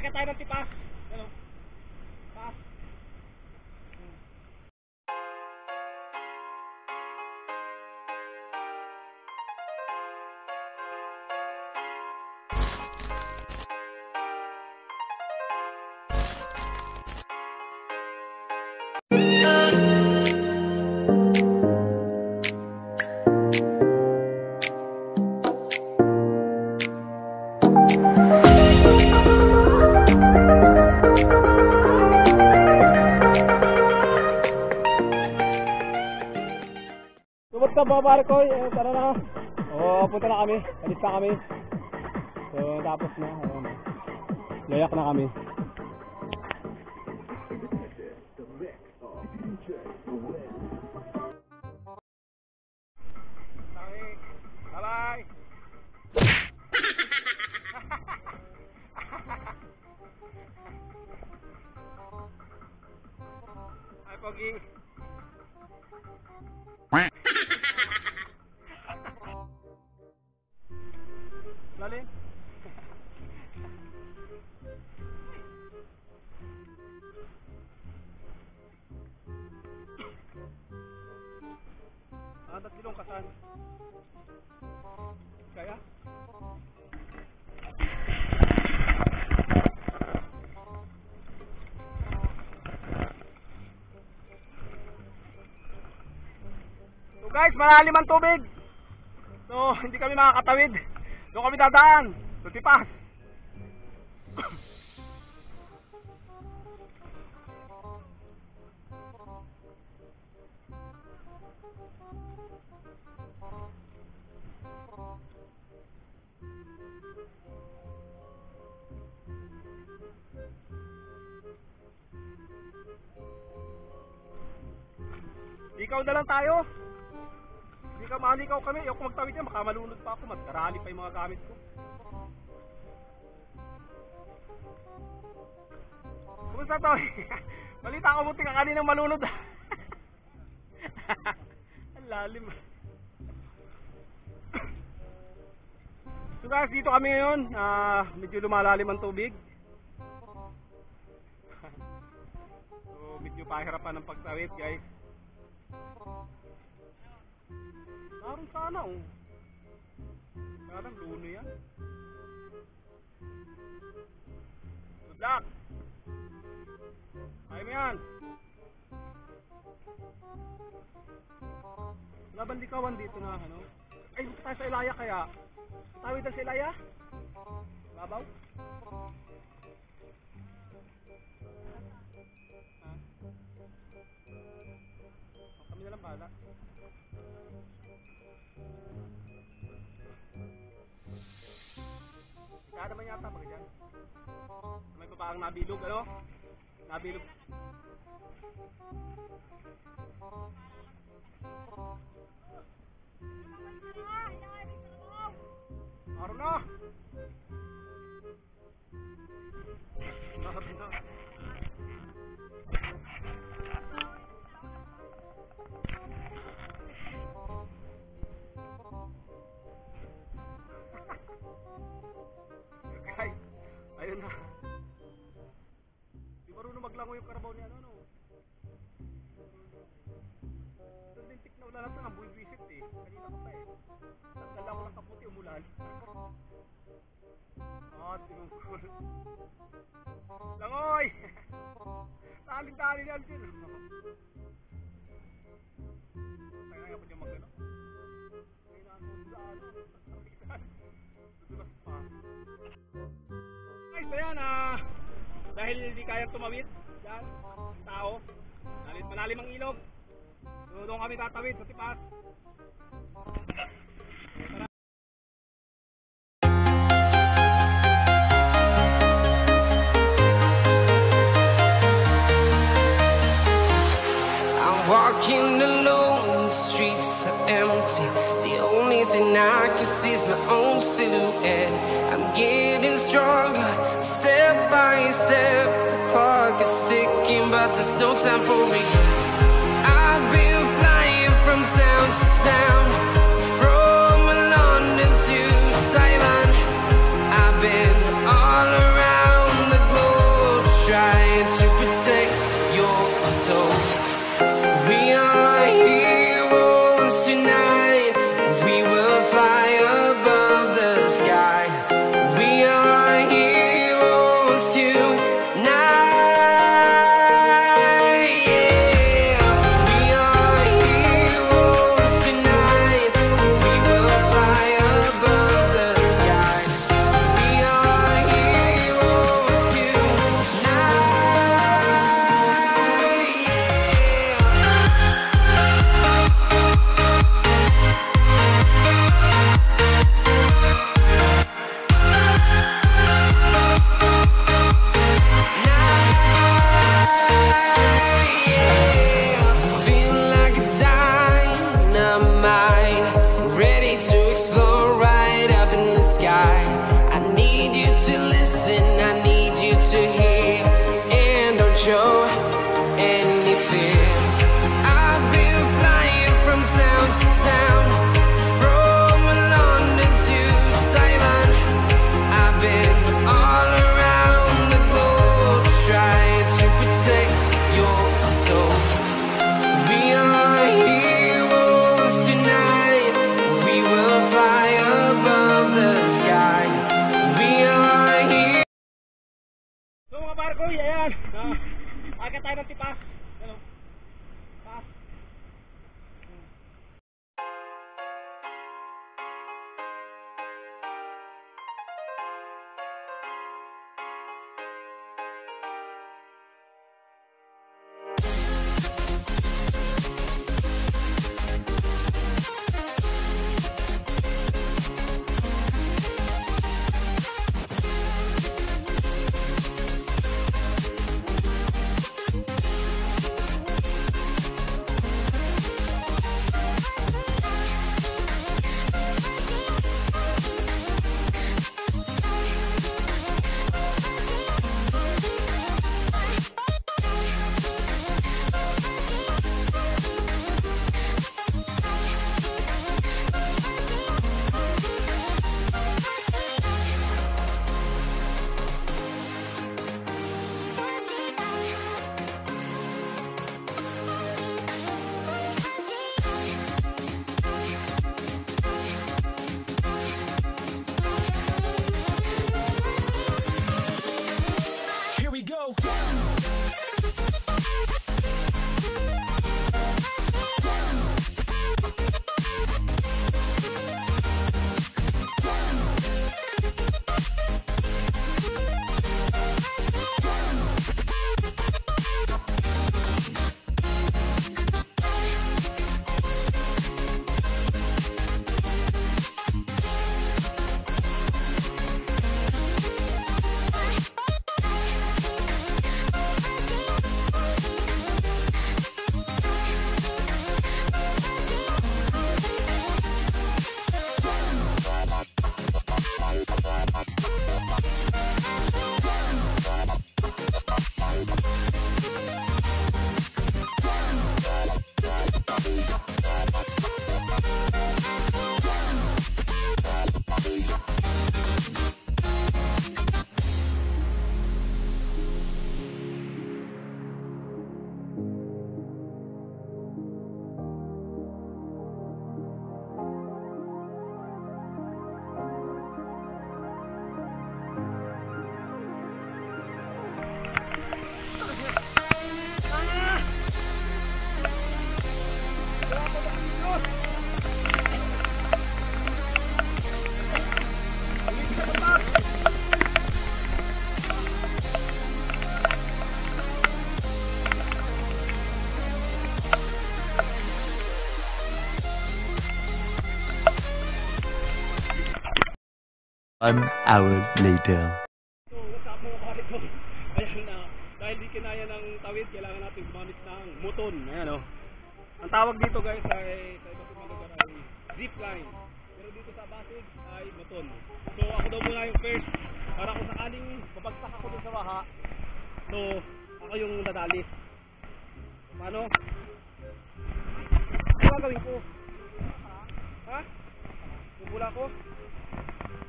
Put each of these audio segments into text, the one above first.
Akit tayo ng tipas. Ano? Taas. Kumusta mga barko? Tara na. Punta na kami. Alis na kami. So tapos na. Ayan. Layak na kami. Bye-bye. Ay, Pogi. Lalim. Adat silong kasan. Kaya? So guys, malalim ang tubig. So hindi kami makakatawid. Doon kami dadaan. So tipas. Ikaw na lang tayo. Hindi ka malikaw kami. Ayoko magtawid yan. Baka malunod pa ako. Magkarali pa yung mga gamit ko. Kumusta to? Balita ako buti ka kaninang malunod. Ang lalim. So guys, dito kami ngayon. Medyo lumalalim ang tubig. So medyo pahirapan ng pagtawid guys. Naroon sana oh. Parang luno yan. Good luck. Kaya mo yan. Nabandikawan dito na ano. Ay, tayo sa Ilaya kaya. Tawid na sa Ilaya. Babaw. Kami na lang bahala. Kaya naman yata pag dyan. May babaang nabilog, ano? Nabilog. Araw na! Araw na! Ayun na. Di marunong maglango yung karabaw niya, ano? Lintik na ulan natin, ang buwis-wisit eh. Kanina ko pa eh. Tagdala ko ng kaputi, umulan. Tinungkol. Langoy! Taling-tali yan din. Kaya po niya mag-ano. Kaya na ako sa ano. Dudulas pa. Guys, ayan dahil hindi kayang tumawid yan, tao, malalim ang ilog, so doon kami tatawid sa tipas. I'm walking alone, the streets are empty. The only thing I can see is my own silhouette. I'm getting stronger, step by step. The clock is ticking, but there's no time for regrets. I've been flying from town to town, from London to Taiwan. I've been all around the globe. ko, ayan. Agad tayo ng tipas. Ano? Tipas. An hour later. So, what's up mga kapatid ko? Ayan na, dahil di kinaya ng tawid, kailangan natin gumamit ng moton. Ayan o. Ang tawag dito guys ay, sa iba't ibang lugar ay zip line. Pero dito sa Pasig ay moton. So, ako daw muna yung first. Para kung sakaling babagsak ako dun sa baha, so, ako yung dadali. Paano? Ano ang gawin ko? Ha? Bubula ko?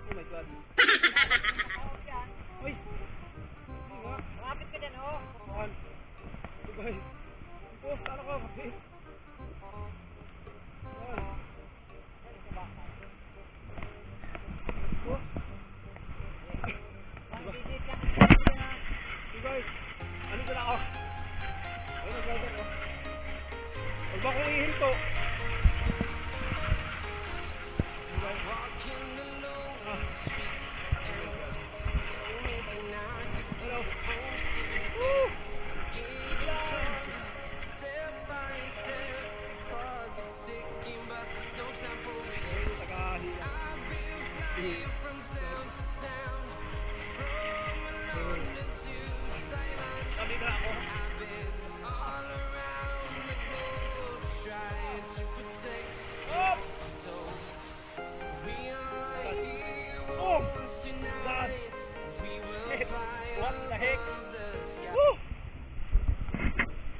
Oh my God. Uy! Hindi nga. Lapit ka dyan, oh! Saan? Ito guys. Ito, saan ako? Saan? Ito? Ito guys. Ano ko na ako? Ayun ang gagawin, oh. Huwag ba akong ihinto? Walking alone, the streets are empty. The only thing I can see is my own silhouette. I'm getting stronger, step by step. The clock is ticking, but there's no time for it. I've been flying from town to town, from London to Taiwan. I've been all around the globe trying to protect my soul. We are heroes tonight. We will fly above the sky. So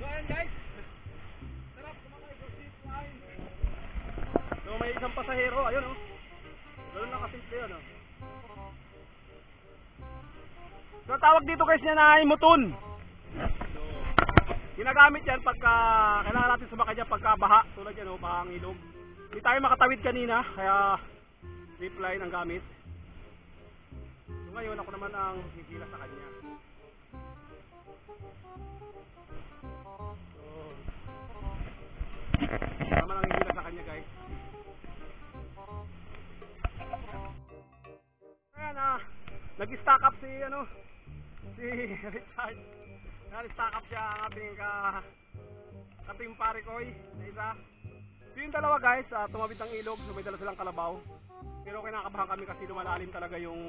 ayan guys, sarap kumakay sa zip line. So may isang pasahero, ayun oh. Ganun lang kasimple yun oh. So tawag dito guys niya na ay moton. So ginagamit yan pagka kailangan natin sumakay dyan pagka baha. Tulad yan oh, bahang ilog. Hindi tayo makatawid kanina, kaya zip line ang gamit. So ngayon ako naman ang hihila sa kanya. Tama lang yung hila sa kanya guys. Ayan nag-stack up si Richard. Nag-stack up siya ang ating ka-team Parikoy na isa. So yung dalawa guys, tumawid ng ilog, so may dala silang kalabaw. Pero kinakabahan kami kasi lumalalim talaga yung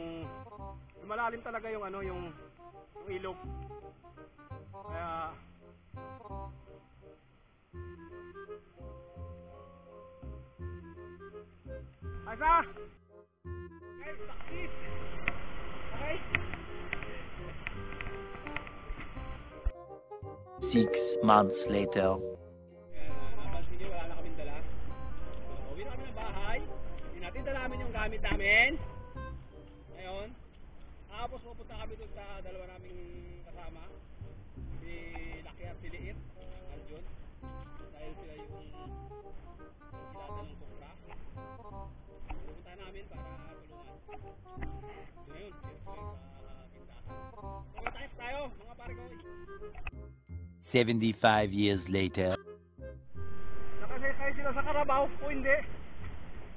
ilog. Kaya Aisa! Guys, taksis! Okay? 6 months later. Napansin nyo, wala na kaming dala. Uwi na kami ng bahay. Hindi natin dala namin yung gamit namin. Ngayon, tapos pupunta kami doon sa dalawa naming kasama. Si Laki at si Liit. Arjun. Dahil sila yung kilala ng Kupra. Pupunta namin para tulungan. Ngayon, sa tindahan. So, tayo mga Parikoy. 75 years later. Nakasakay sila sa karabaw o hindi?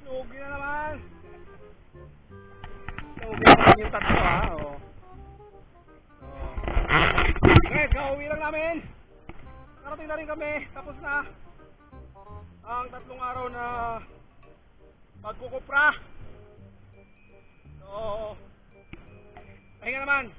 Lugi na naman. Lugi na naman yung tatlo Guys, kauwi lang namin. Nakarating na rin kami. Tapos na ang 3 araw na pagkukupra. So, pahinga naman.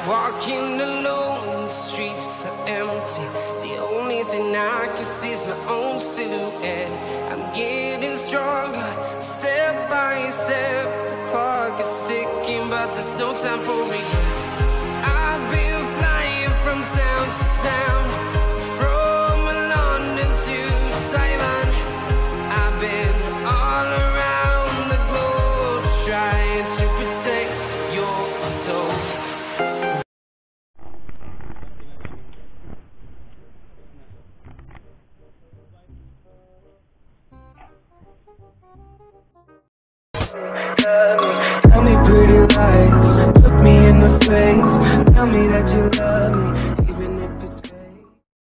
Walking alone, the streets are empty. The only thing I can see is my own silhouette. I'm getting stronger, step by step. The clock is ticking, but there's no time for regrets. I've been flying from town to town, from London to Taiwan. I've been all around the globe, trying to protect your soul. Tell me pretty lies, look me in the face. Tell me that you love me.